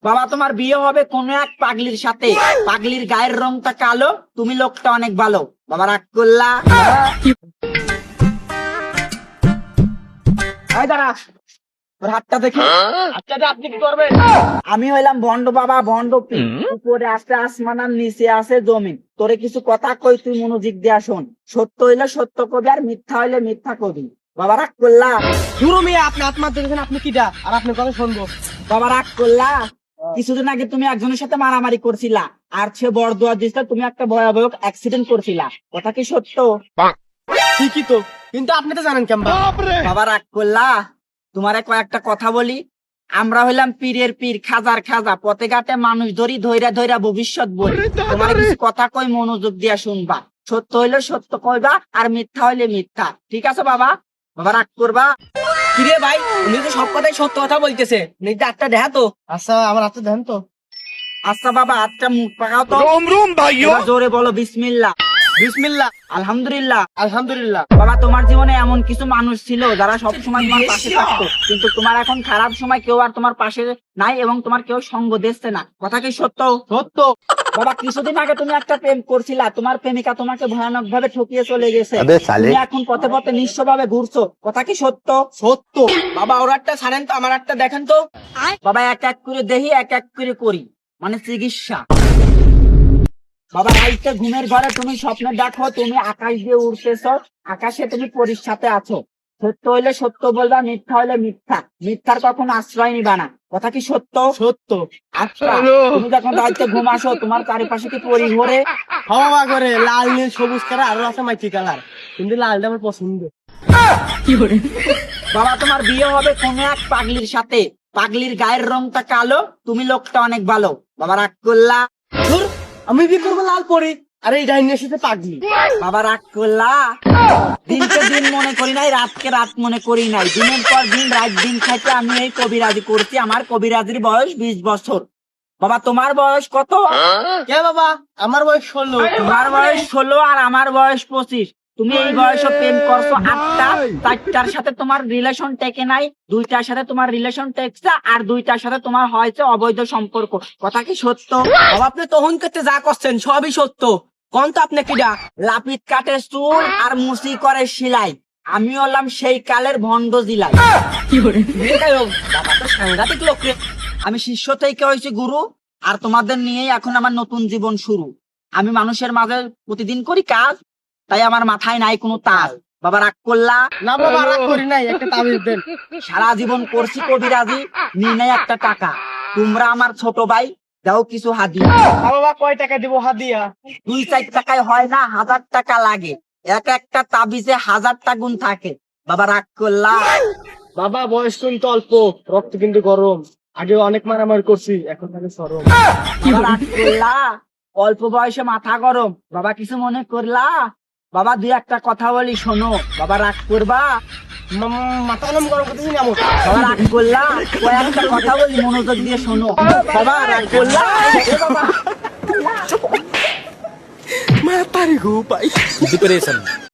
বাবা তোমার বিয়ে হবে কোন এক পাগলির সাথে, পাগলির গায়ের রংটা কালো, তুমি লোকটা অনেক ভালো। বাবা রাগ করলা? এই দাঁড়া, তোর হাতটা দেখি। হাতটা আপনি কি করবেন? আমি হইলাম ভন্ড বাবা, ভন্ড পীর। উপরে আছে আসমান আর নিচে আছে জমিন। তোরে কিছু কথা কই, তুই মনোযোগ দিয়া শোন। সত্য হইলে সত্য কবি, আর মিথ্যা হইলে মিথ্যা কবি। বাবা রাগ করলা? গুরু মিয়া আপনি আত্মহত্যা করেছেন, আপনি কিটা আর আপনার কথা শুনবো? বাবা রাগ করলা? কিছুদিন আগে তুমি একজনের সাথে মারামারি করছিলা, আর সে বড়দুয়ার দিছিল, তুমি একটা ভয়াবহ অ্যাক্সিডেন্ট করছিলা। কথা কি সত্য? ঠিকই তো, কিন্তু আপনি তো জানেন কেমন। বাবা রাগ করলা? তোমারে কয়েকটা কথা বলি। আমরা হইলাম পীরের পীর, খাজার খাজা, পথে ঘাটে মানুষ ধরি, ধৈরা ধৈরা ভবিষ্যৎ বলি। তোমার কিছু কথা কই, মনোযোগ দিয়া শুনবা। সত্য হইলে সত্য কইবা, আর মিথ্যা হইলে মিথ্যা। ঠিক আছে বাবা? বাবা রাগ করবা? কিরে ভাই, উনি তো সব কথাই সত্য কথা বলতেছে, নিজে হাতটা দেখা তো। আচ্ছা আমার হাতটা দেন তো। আচ্ছা বাবা, হাতটা মুখ পাকাও তো। ভাইও এবার জোরে বলো বিসমিল্লাহ। বিসমিল্লাহ। আলহামদুলিল্লাহ। আলহামদুলিল্লাহ। বাবা তোমার জীবনে এমন কিছু মানুষ ছিল যারা সব সময় তোমার পাশে থাকতো, কিন্তু তোমার এখন খারাপ সময় কেউ আর তোমার পাশে নাই, এবং তোমার কেউ সঙ্গ দিচ্ছে না। কথা কি সত্য? সত্য। বাবা কিছুদিন আগে তুমি একটা প্রেম করছিলা, তোমার প্রেমিকা তোমাকে ভয়ানক ভাবে ঠকিয়ে চলে গেছে। তুমি এখন পথে পথে নিঃস্ব ভাবে ঘুরছো। কথা কি সত্য? সত্য। বাবা ওর একটা ছাড়েন তো, আমার একটা দেখেন তো। বাবা এক এক করে দেখি, এক এক করে করি, মানে চিকিৎসা। বাবা রাইতে ঘুমের ঘরে তুমি স্বপ্নে দেখো তুমি আকাশ দিয়ে উড়তেছ, আকাশে তুমি পরীর সাথে আছো। সত্য হইলে সত্য বলবা, মিথ্যা হইলে মিথ্যা। মিথ্যার কখনো আশ্রয় নিবা না। কথা কি সত্য? সত্য। আচ্ছা তুমি যখন রাইতে ঘুম আসো, তোমার চারিপাশে কি পরি ঘোরে? হাওয়া করে লাল নীল সবুজ কালার, আরো আছে মাইটি কালার, কিন্তু লালটা আমার পছন্দ। বাবা তোমার বিয়ে হবে কোন এক পাগলির সাথে, পাগলির গায়ের রংটা কালো, তুমি লোকটা অনেক ভালো। বাবা রাগ করলা? ধুর, আমি বিয়ে করবো লাল পরি, আর এই ডাইনের সাথে পাগলি। বাবা রাগ করলা? দিনকে দিন মনে করি নাই, রাতকে রাত মনে করি নাই, দিনের পর দিন রাত দিন খাইতে আমি এই কবিরাজি করছি। আমার কবিরাজির বয়স 20 বছর। বাবা তোমার বয়স কত? কে বাবা? আমার বয়স 16। তোমার বয়স 16 আর আমার বয়স 25। তুমি এই বয়সে প্রেম করছো 8টা, 4টার সাথে তোমার রিলেশন টেকে নাই, 2টার সাথে তোমার রিলেশন টেকছে, আর 2টার সাথে তোমার হয়েছে অবৈধ সম্পর্ক। কথা কি সত্য? বাবা আপনি তখন করতে যা করছেন সবই সত্য। কোন তো আপনি কিডা? লাপিত কাটে চুল আর মুসি করে সেলাই, আমি হলাম সেই কালের ভন্ড জিলাই। বাবা তো সাংঘাতিক লোক রে। আমি শিষ্য থেকে হয়েছি গুরু, আর তোমাদের নিয়েই এখন আমার নতুন জীবন শুরু। আমি মানুষের মাঝে প্রতিদিন করি কাজ, তাই আমার মাথায় নাই কোনো তাজ। বাবা রাগ করলা? না বাবা রাগ করি নাই, একটা তাবিজ দেন। সারা জীবন করছি কবিরাজি, নিয়ে নেই একটা টাকা। তোমরা আমার ছোট ভাই, দাও কিছু হাদিয়া। বাবা কয় টাকা দিব হাদিয়া? 2-4 টাকায় হয় না, 1000 টাকা লাগে। এক একটা তাবিজে 1000টা গুণ থাকে। বাবা রাগ করলা? বাবা বয়স কিন্তু অল্প, রক্ত কিন্তু গরম, আগে অনেক মারামারি করছি, এখন থাকে সরম। বাবা রাগ করলা? অল্প বয়সে মাথা গরম। বাবা কিছু মনে করলা? বাবা 2-একটা কথা বলি শোনো। বাবা রাগ করবা? মাথা গরম গরম করতেছি না আমার। বাবা রাগ করলা? কয়েকটা কথা বলি, মনোযোগ দিয়ে শোনো। বাবা রাগ করলা? মাতারি গো পাই।